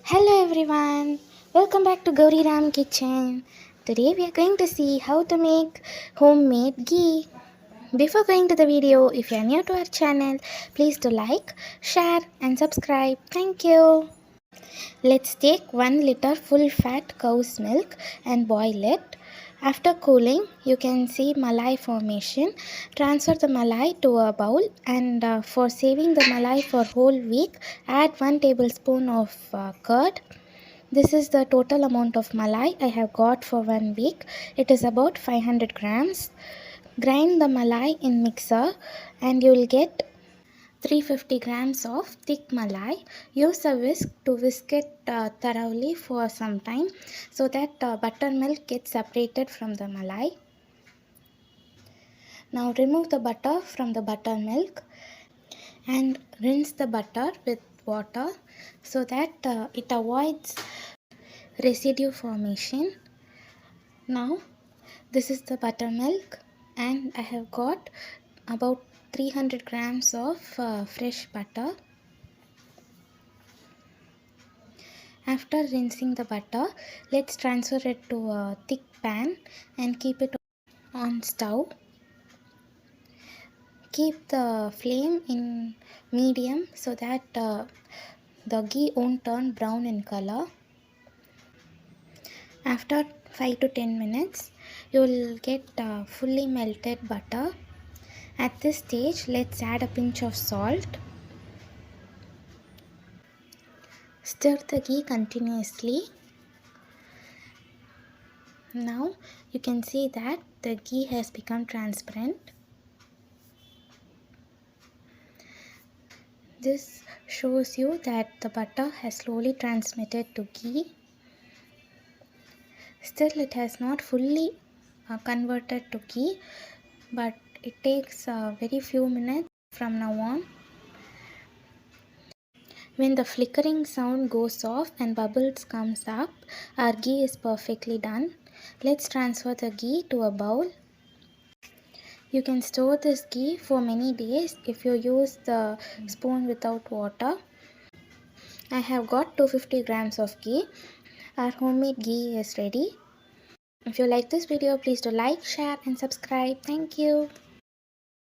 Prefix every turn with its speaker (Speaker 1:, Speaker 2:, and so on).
Speaker 1: Hello everyone, welcome back to Gowri kitchen. Today we are going to see how to make homemade ghee. Before going to the video, if you are new to our channel, please do like, share and subscribe. Thank you. Let's take 1 liter full fat cow's milk and boil it. After cooling, you can see malai formation. Transfer the malai to a bowl and for saving the malai for whole week, add 1 tablespoon of curd. This is the total amount of malai I have got for 1 week. It is about 500 grams. Grind the malai in mixer and you will get 350 grams of thick malai. Use a whisk to whisk it thoroughly for some time so that buttermilk gets separated from the malai. Now remove the butter from the buttermilk and rinse the butter with water so that it avoids residue formation. Now this is the buttermilk and I have got about 300 grams of fresh butter. After rinsing the butter, let's transfer it to a thick pan and keep it on stove. Keep the flame in medium so that the ghee won't turn brown in color. After 5 to 10 minutes, you will get fully melted butter. At this stage, let's add a pinch of salt. Stir the ghee continuously. Now you can see that the ghee has become transparent. This shows you that the butter has slowly transmitted to ghee. Still it has not fully converted to ghee, but it takes very few minutes from now on. When the flickering sound goes off and bubbles comes up, our ghee is perfectly done. Let's transfer the ghee to a bowl. You can store this ghee for many days if you use the spoon without water. I have got 250 grams of ghee. Our homemade ghee is ready. If you like this video, please do like, share and subscribe. Thank you.